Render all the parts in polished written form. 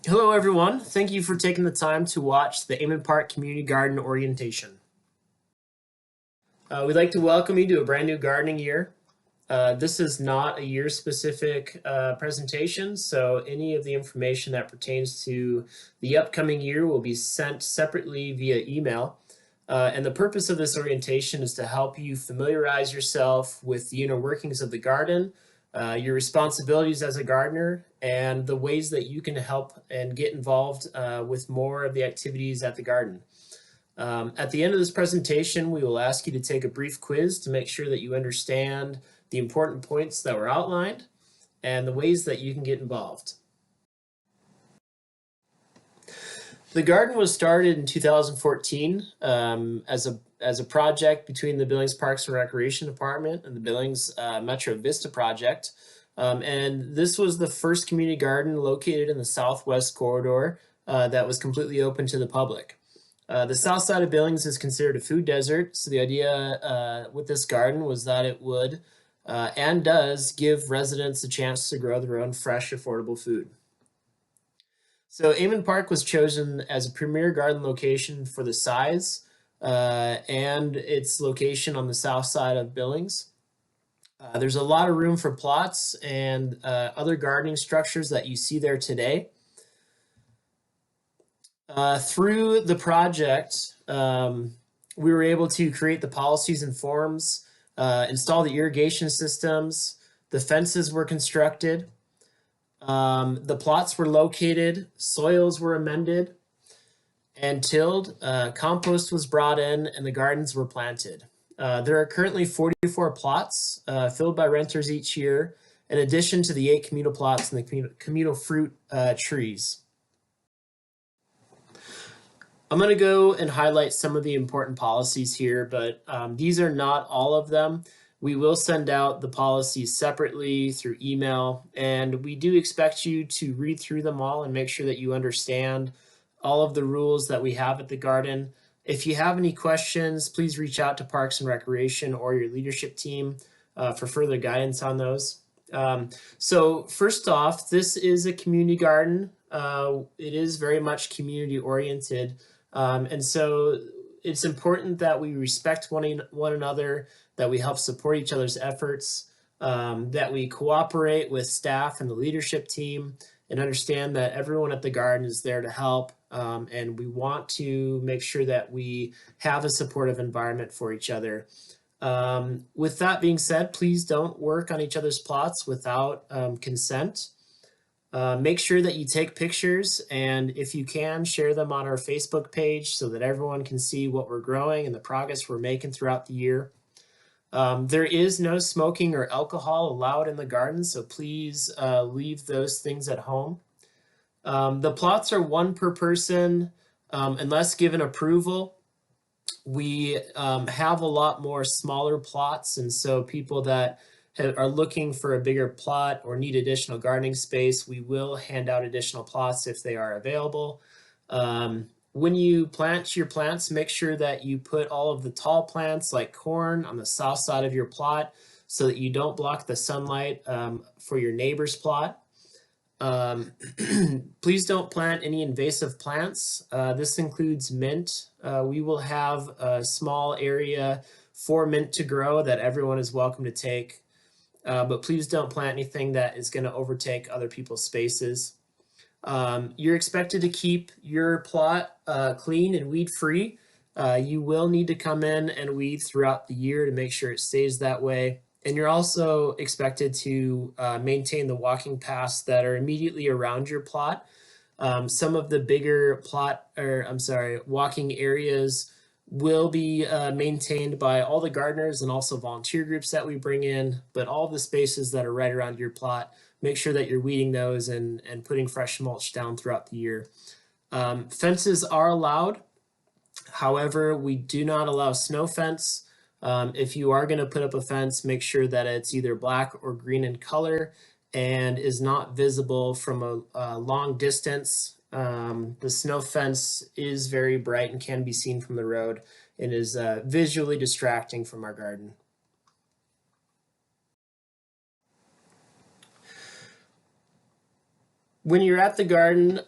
Hello, everyone. Thank you for taking the time to watch the Amon Park Community Garden Orientation. We'd like to welcome you to a brand new gardening year. This is not a year-specific presentation, so any of the information that pertains to the upcoming year will be sent separately via email. And the purpose of this orientation is to help you familiarize yourself with the inner workings of the garden, your responsibilities as a gardener, and the ways that you can help and get involved with more of the activities at the garden. At the end of this presentation, we will ask you to take a brief quiz to make sure that you understand the important points that were outlined and the ways that you can get involved. The garden was started in 2014 as a project between the Billings Parks and Recreation Department and the Billings Metro Vista project. And this was the first community garden located in the southwest corridor that was completely open to the public. The south side of Billings is considered a food desert, so the idea with this garden was that it would and does give residents a chance to grow their own fresh, affordable food. So Amon Park was chosen as a premier garden location for the size and its location on the south side of Billings. There's a lot of room for plots and other gardening structures that you see there today. Through the project, we were able to create the policies and forms, install the irrigation systems, the fences were constructed, the plots were located, soils were amended and tilled, compost was brought in, and the gardens were planted. There are currently 44 plots filled by renters each year, in addition to the 8 communal plots and the communal fruit trees. I'm going to go and highlight some of the important policies here, but these are not all of them. We will send out the policies separately through email, and we do expect you to read through them all and make sure that you understand all of the rules that we have at the garden. If you have any questions, please reach out to Parks and Recreation or your leadership team for further guidance on those. So first off, this is a community garden. It is very much community oriented. And so it's important that we respect one another, that we help support each other's efforts, that we cooperate with staff and the leadership team and understand that everyone at the garden is there to help. And we want to make sure that we have a supportive environment for each other. With that being said, please don't work on each other's plots without consent. Make sure that you take pictures, and if you can, share them on our Facebook page so that everyone can see what we're growing and the progress we're making throughout the year. There is no smoking or alcohol allowed in the garden, so please leave those things at home. The plots are 1 per person unless given approval. We have a lot more smaller plots, and so people that are looking for a bigger plot or need additional gardening space, we will hand out additional plots if they are available. When you plant your plants, make sure that you put all of the tall plants like corn on the south side of your plot so that you don't block the sunlight for your neighbor's plot. Please don't plant any invasive plants. This includes mint. We will have a small area for mint to grow that everyone is welcome to take. But please don't plant anything that is going to overtake other people's spaces. You're expected to keep your plot clean and weed-free. You will need to come in and weed throughout the year to make sure it stays that way. And you're also expected to maintain the walking paths that are immediately around your plot. Some of the bigger walking areas will be maintained by all the gardeners and also volunteer groups that we bring in, but all the spaces that are right around your plot, make sure that you're weeding those and putting fresh mulch down throughout the year. Fences are allowed. However, we do not allow snow fence. If you are going to put up a fence, make sure that it's either black or green in color and is not visible from a long distance. The snow fence is very bright and can be seen from the road and is visually distracting from our garden. When you're at the garden,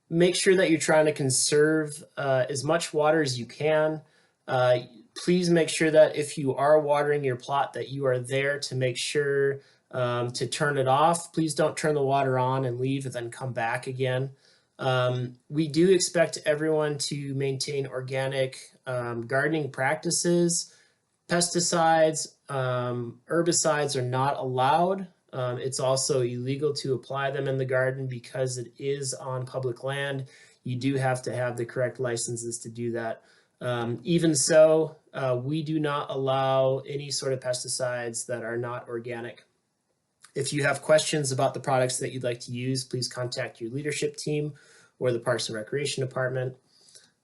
make sure that you're trying to conserve as much water as you can. Please make sure that if you are watering your plot that you are there to make sure to turn it off. Please don't turn the water on and leave and then come back again. We do expect everyone to maintain organic gardening practices. Pesticides, herbicides are not allowed. It's also illegal to apply them in the garden because it is on public land. You do have to have the correct licenses to do that. Even so, we do not allow any sort of pesticides that are not organic. If you have questions about the products that you'd like to use, please contact your leadership team or the Parks and Recreation Department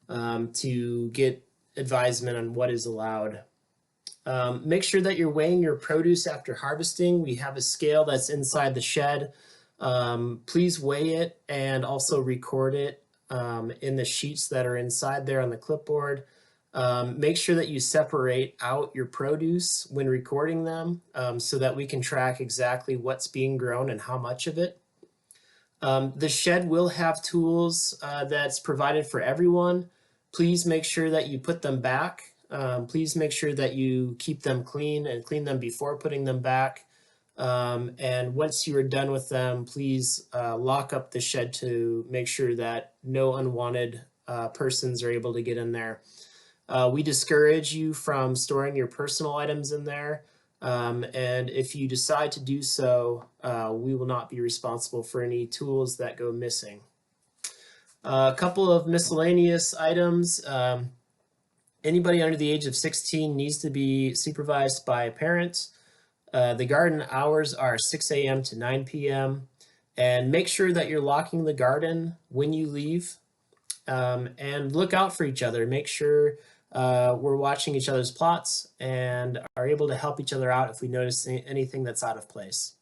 to get advisement on what is allowed. Make sure that you're weighing your produce after harvesting. We have a scale that's inside the shed. Please weigh it and also record it in the sheets that are inside there on the clipboard. Make sure that you separate out your produce when recording them so that we can track exactly what's being grown and how much of it. The shed will have tools that's provided for everyone. Please make sure that you put them back. Please make sure that you keep them clean and clean them before putting them back. And once you are done with them, please lock up the shed to make sure that no unwanted persons are able to get in there. We discourage you from storing your personal items in there. And if you decide to do so, we will not be responsible for any tools that go missing. A couple of miscellaneous items. Anybody under the age of 16 needs to be supervised by a parent. The garden hours are 6 a.m. to 9 p.m. And make sure that you're locking the garden when you leave. And look out for each other. Make sure we're watching each other's plots and are able to help each other out if we notice anything that's out of place.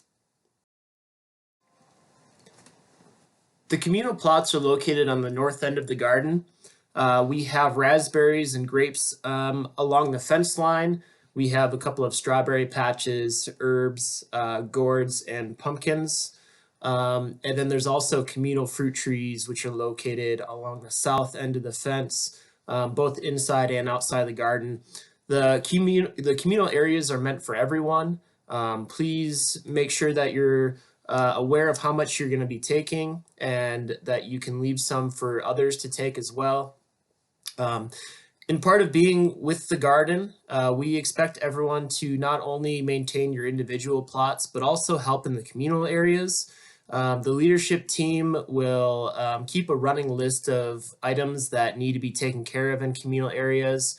The communal plots are located on the north end of the garden. We have raspberries and grapes along the fence line. We have a couple of strawberry patches, herbs, gourds, and pumpkins. And then there's also communal fruit trees, which are located along the south end of the fence, both inside and outside the garden. The communal areas are meant for everyone. Please make sure that you're aware of how much you're going to be taking and that you can leave some for others to take as well. In part of being with the garden, we expect everyone to not only maintain your individual plots, but also help in the communal areas. The leadership team will keep a running list of items that need to be taken care of in communal areas.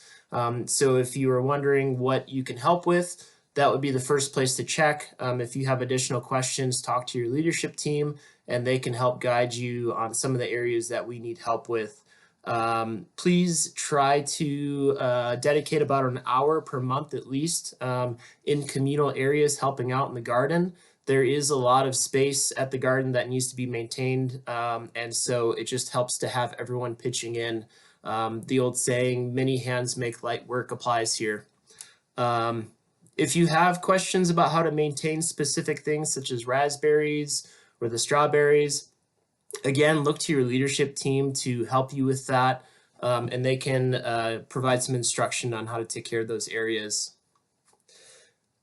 So if you are wondering what you can help with, that would be the first place to check. If you have additional questions, talk to your leadership team and they can help guide you on some of the areas that we need help with. Please try to dedicate about an hour per month at least in communal areas helping out in the garden. There is a lot of space at the garden that needs to be maintained, and so it just helps to have everyone pitching in. The old saying, many hands make light work, applies here. If you have questions about how to maintain specific things such as raspberries or the strawberries, again, look to your leadership team to help you with that, and they can provide some instruction on how to take care of those areas.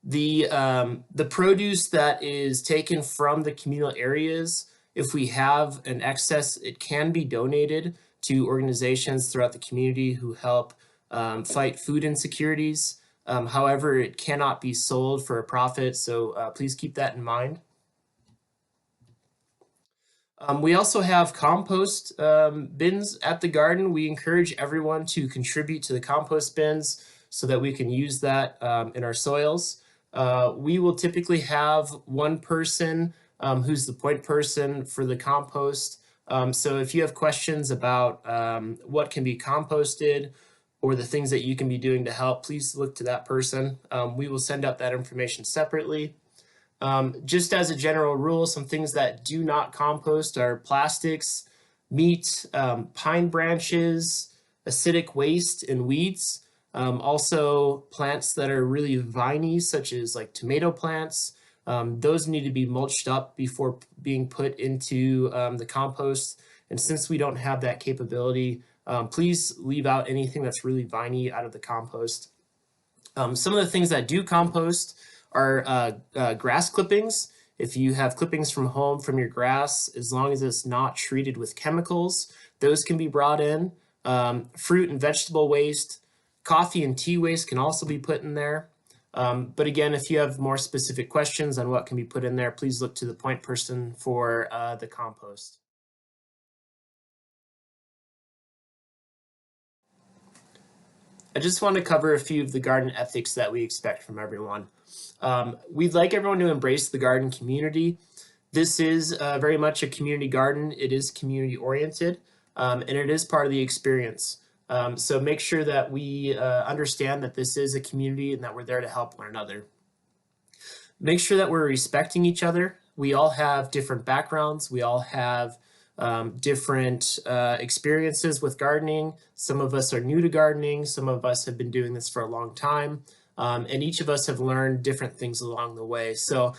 The produce that is taken from the communal areas, if we have an excess, it can be donated to organizations throughout the community who help fight food insecurities. However, it cannot be sold for a profit, so please keep that in mind. We also have compost bins at the garden. We encourage everyone to contribute to the compost bins so that we can use that in our soils. We will typically have one person who's the point person for the compost. So if you have questions about what can be composted or the things that you can be doing to help, please look to that person. We will send out that information separately. Just as a general rule, some things that do not compost are plastics, meat, pine branches, acidic waste, and weeds. Also plants that are really viney, such as like tomato plants, Those need to be mulched up before being put into the compost. And since we don't have that capability, please leave out anything that's really viney out of the compost. Some of the things that do compost are grass clippings. If you have clippings from home from your grass, as long as it's not treated with chemicals, those can be brought in. Fruit and vegetable waste, coffee and tea waste can also be put in there. But again, if you have more specific questions on what can be put in there, please look to the point person for the compost. I just want to cover a few of the garden ethics that we expect from everyone. We'd like everyone to embrace the garden community. This is very much a community garden. It is community oriented, and it is part of the experience. So make sure that we understand that this is a community and that we're there to help one another. Make sure that we're respecting each other. We all have different backgrounds. We all have different experiences with gardening. Some of us are new to gardening. Some of us have been doing this for a long time. And each of us have learned different things along the way. So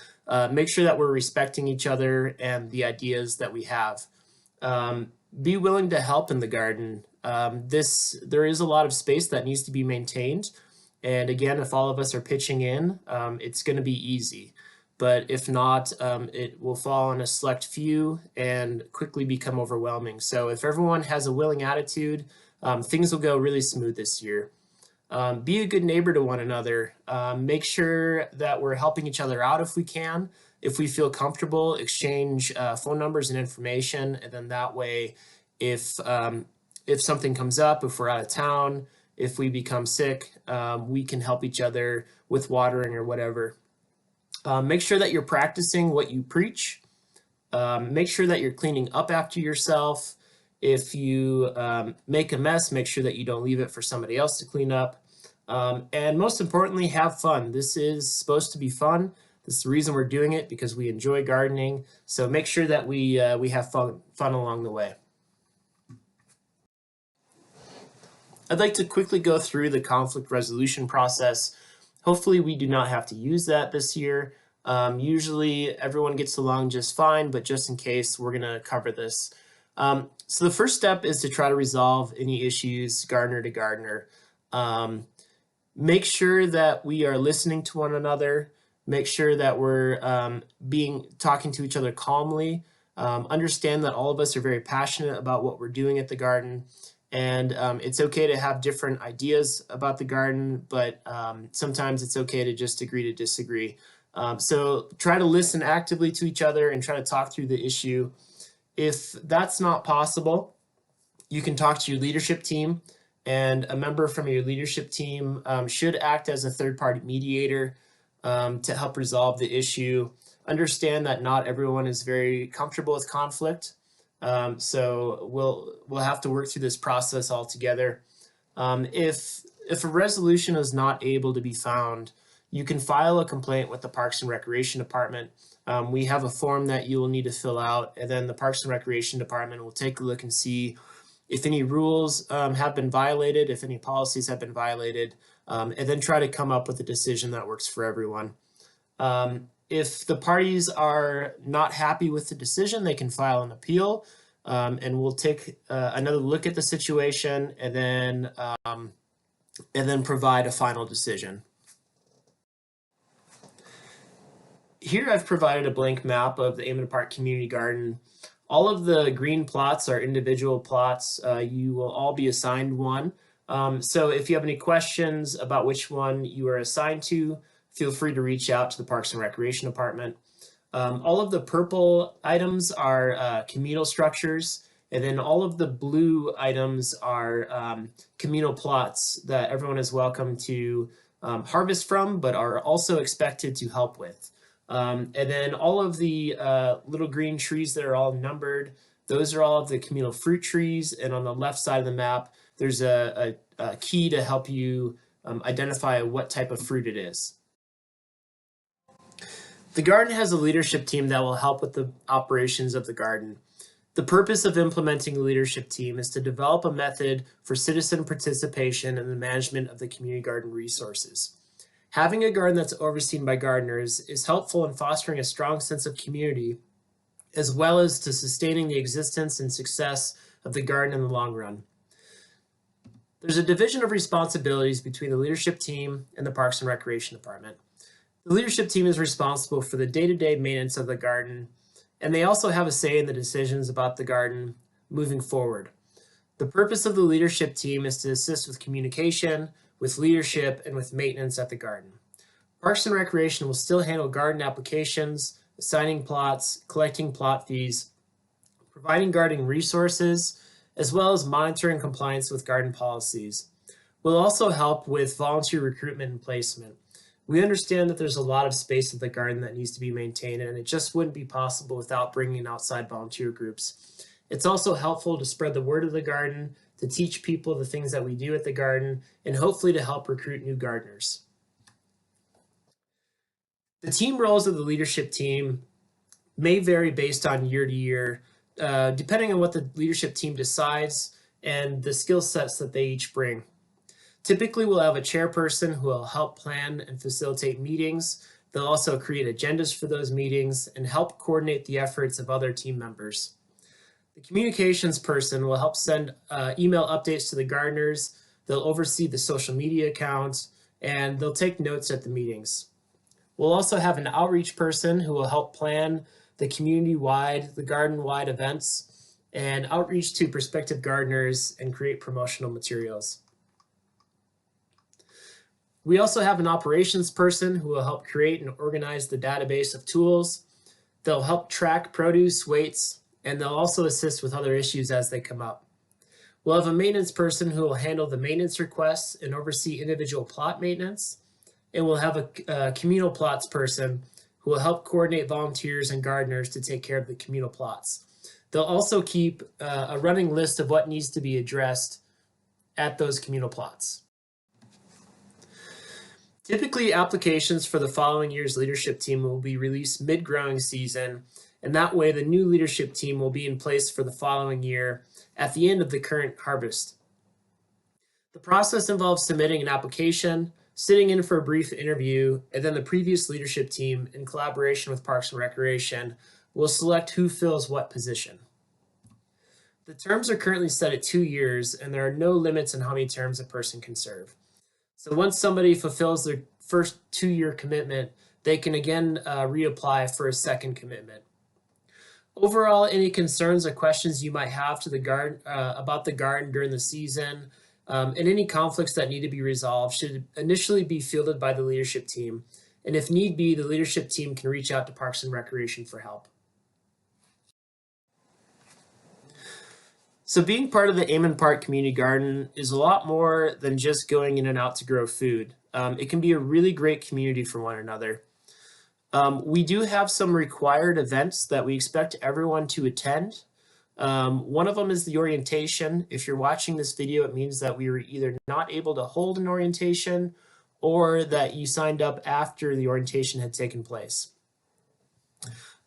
make sure that we're respecting each other and the ideas that we have. Be willing to help in the garden. There is a lot of space that needs to be maintained. And again, if all of us are pitching in, it's going to be easy. But if not, it will fall on a select few and quickly become overwhelming. So if everyone has a willing attitude, things will go really smooth this year. Be a good neighbor to one another. Make sure that we're helping each other out if we can. If we feel comfortable, exchange phone numbers and information, and then that way, if something comes up, if we're out of town, if we become sick, we can help each other with watering or whatever. Make sure that you're practicing what you preach. Make sure that you're cleaning up after yourself. If you make a mess, make sure that you don't leave it for somebody else to clean up. And most importantly, have fun. This is supposed to be fun. This is the reason we're doing it, because we enjoy gardening. So make sure that we have fun along the way. I'd like to quickly go through the conflict resolution process. Hopefully we do not have to use that this year. Usually everyone gets along just fine, but just in case, we're going to cover this. So the first step is to try to resolve any issues gardener to gardener. Make sure that we are listening to one another. Make sure that we're talking to each other calmly. Understand that all of us are very passionate about what we're doing at the garden. And it's okay to have different ideas about the garden, but sometimes it's okay to just agree to disagree. So try to listen actively to each other and try to talk through the issue. If that's not possible, you can talk to your leadership team, and a member from your leadership team should act as a third-party mediator to help resolve the issue. Understand that not everyone is very comfortable with conflict. So we'll have to work through this process all together. If a resolution is not able to be found, you can file a complaint with the Parks and Recreation Department. We have a form that you will need to fill out, and then the Parks and Recreation Department will take a look and see if any rules have been violated, if any policies have been violated, and then try to come up with a decision that works for everyone. If the parties are not happy with the decision, they can file an appeal, and we'll take another look at the situation and then provide a final decision. Here I've provided a blank map of the Amend Park Community Garden. All of the green plots are individual plots. You will all be assigned one. So if you have any questions about which one you are assigned to, feel free to reach out to the Parks and Recreation Department. All of the purple items are communal structures, and then all of the blue items are communal plots that everyone is welcome to harvest from, but are also expected to help with. And then all of the little green trees that are all numbered, those are all of the communal fruit trees, and on the left side of the map, there's a key to help you identify what type of fruit it is. The garden has a leadership team that will help with the operations of the garden. The purpose of implementing a leadership team is to develop a method for citizen participation in the management of the community garden resources. Having a garden that's overseen by gardeners is helpful in fostering a strong sense of community, as well as to sustaining the existence and success of the garden in the long run. There's a division of responsibilities between the leadership team and the Parks and Recreation Department. The leadership team is responsible for the day-to-day maintenance of the garden, and they also have a say in the decisions about the garden moving forward. The purpose of the leadership team is to assist with communication, with leadership, and with maintenance at the garden. Parks and Recreation will still handle garden applications, assigning plots, collecting plot fees, providing gardening resources, as well as monitoring compliance with garden policies. We'll also help with volunteer recruitment and placement. We understand that there's a lot of space at the garden that needs to be maintained, and it just wouldn't be possible without bringing in outside volunteer groups. It's also helpful to spread the word of the garden, to teach people the things that we do at the garden, and hopefully to help recruit new gardeners. The team roles of the leadership team may vary based on year to year, depending on what the leadership team decides and the skill sets that they each bring. Typically, we'll have a chairperson who will help plan and facilitate meetings. They'll also create agendas for those meetings and help coordinate the efforts of other team members. The communications person will help send email updates to the gardeners. They'll oversee the social media accounts, and they'll take notes at the meetings. We'll also have an outreach person who will help plan the community-wide, the garden-wide events, and outreach to prospective gardeners and create promotional materials. We also have an operations person who will help create and organize the database of tools. They'll help track produce, weights, and they'll also assist with other issues as they come up. We'll have a maintenance person who will handle the maintenance requests and oversee individual plot maintenance. And we'll have a communal plots person who will help coordinate volunteers and gardeners to take care of the communal plots. They'll also keep a running list of what needs to be addressed at those communal plots. Typically, applications for the following year's leadership team will be released mid-growing season, and that way the new leadership team will be in place for the following year at the end of the current harvest. The process involves submitting an application, sitting in for a brief interview, and then the previous leadership team, in collaboration with Parks and Recreation, will select who fills what position. The terms are currently set at 2 years, and there are no limits on how many terms a person can serve. So once somebody fulfills their first 2-year commitment, they can again reapply for a second commitment. Overall, any concerns or questions you might have to the garden about the garden during the season, and any conflicts that need to be resolved should initially be fielded by the leadership team. And if need be, the leadership team can reach out to Parks and Recreation for help. So being part of the Amon Park Community Garden is a lot more than just going in and out to grow food. It can be a really great community for one another. We do have some required events that we expect everyone to attend. One of them is the orientation. If you're watching this video, it means that we were either not able to hold an orientation or that you signed up after the orientation had taken place.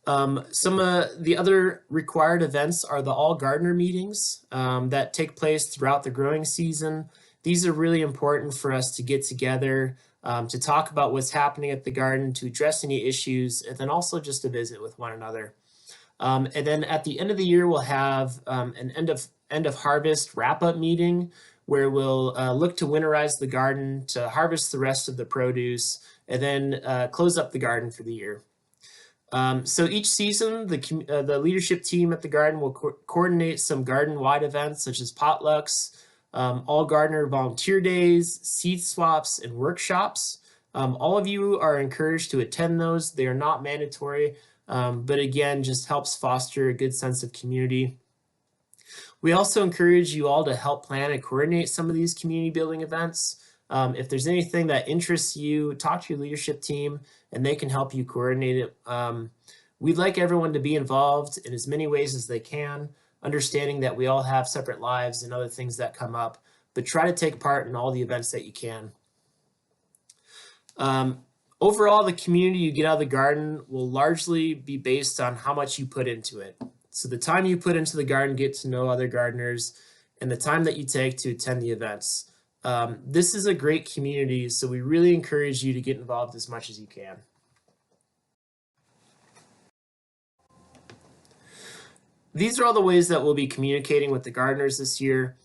Some of the other required events are the all gardener meetings that take place throughout the growing season. These are really important for us to get together, to talk about what's happening at the garden, to address any issues, and then also just to visit with one another. And then at the end of the year, we'll have an end of harvest wrap-up meeting where we'll look to winterize the garden, to harvest the rest of the produce, and then close up the garden for the year. So each season, the leadership team at the garden will coordinate some garden-wide events such as potlucks, all gardener volunteer days, seed swaps, and workshops. All of you are encouraged to attend those. They are not mandatory, but again, just helps foster a good sense of community. We also encourage you all to help plan and coordinate some of these community building events. If there's anything that interests you, talk to your leadership team and they can help you coordinate it. We'd like everyone to be involved in as many ways as they can, understanding that we all have separate lives and other things that come up, but try to take part in all the events that you can. Overall, the community you get out of the garden will largely be based on how much you put into it. So the time you put into the garden, get to know other gardeners, and the time that you take to attend the events. This is a great community, so we really encourage you to get involved as much as you can. These are all the ways that we'll be communicating with the gardeners this year.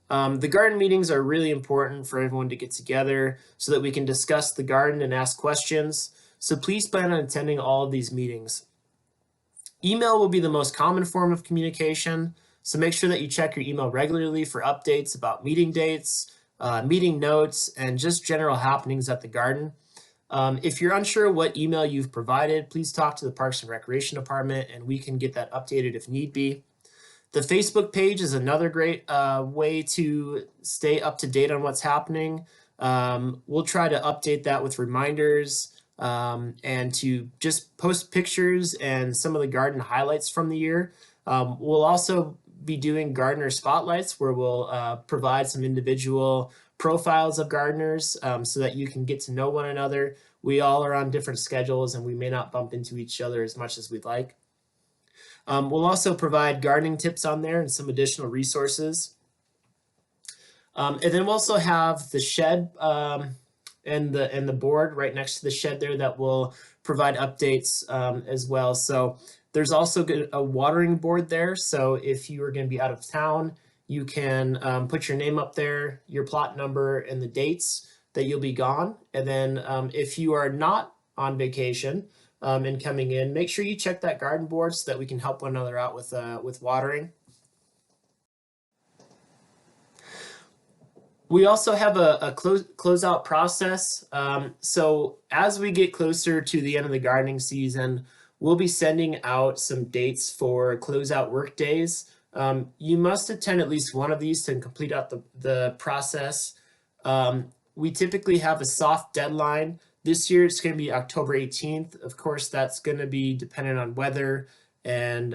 The garden meetings are really important for everyone to get together so that we can discuss the garden and ask questions. So please plan on attending all of these meetings. Email will be the most common form of communication, so make sure that you check your email regularly for updates about meeting dates, meeting notes, and just general happenings at the garden. If you're unsure what email you've provided, please talk to the Parks and Recreation Department and we can get that updated if need be. The Facebook page is another great way to stay up to date on what's happening. We'll try to update that with reminders and to just post pictures and some of the garden highlights from the year. We'll also be doing gardener spotlights where we'll provide some individual profiles of gardeners so that you can get to know one another. We all are on different schedules and we may not bump into each other as much as we'd like. We'll also provide gardening tips on there and some additional resources. And then we'll also have the shed and the board right next to the shed there that will provide updates as well. So there's also a watering board there. So if you are going to be out of town, you can put your name up there, your plot number, and the dates that you'll be gone. And then if you are not on vacation and coming in, make sure you check that garden board so that we can help one another out with watering. We also have a closeout process. So as we get closer to the end of the gardening season, we'll be sending out some dates for closeout work days. You must attend at least one of these to complete out the process. We typically have a soft deadline. This year it's going to be October 18th. Of course, that's going to be dependent on weather and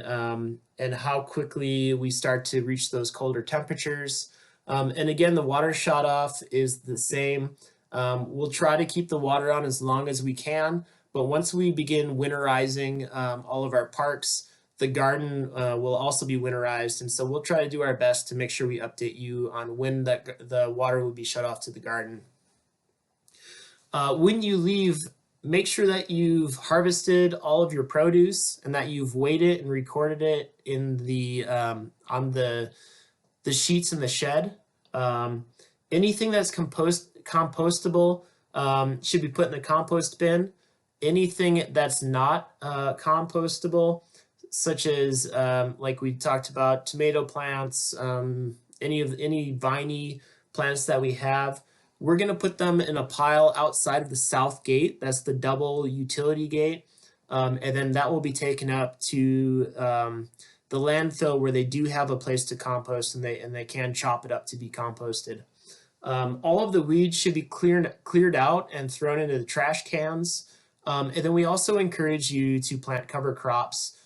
how quickly we start to reach those colder temperatures. And again, the water shut off is the same. We'll try to keep the water on as long as we can, but once we begin winterizing all of our parks, the garden will also be winterized. And so we'll try to do our best to make sure we update you on when the water will be shut off to the garden. When you leave, make sure that you've harvested all of your produce and that you've weighed it and recorded it in the on the sheets in the shed. Anything that's compostable should be put in the compost bin. Anything that's not compostable, such as like we talked about, tomato plants, any viney plants that we have, we're going to put them in a pile outside of the south gate. That's the double utility gate. And then that will be taken up to the landfill where they do have a place to compost and they can chop it up to be composted. All of the weeds should be cleared out and thrown into the trash cans. And then we also encourage you to plant cover crops.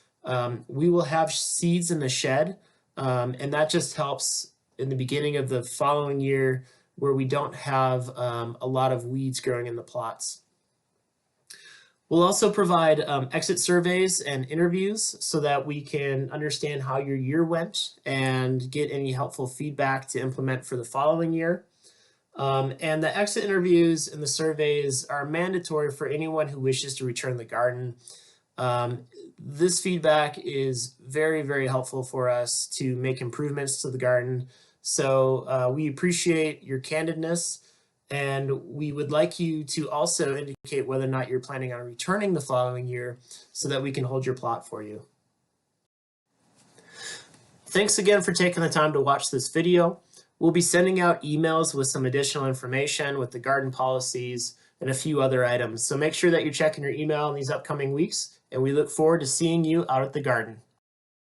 We will have seeds in the shed, and that just helps in the beginning of the following year where we don't have a lot of weeds growing in the plots. We'll also provide exit surveys and interviews so that we can understand how your year went and get any helpful feedback to implement for the following year. And the exit interviews and the surveys are mandatory for anyone who wishes to return the garden. This feedback is very, very helpful for us to make improvements to the garden. So we appreciate your candidness, and we would like you to also indicate whether or not you're planning on returning the following year so that we can hold your plot for you. Thanks again for taking the time to watch this video. We'll be sending out emails with some additional information with the garden policies and a few other items. So make sure that you're checking your email in these upcoming weeks, and we look forward to seeing you out at the garden.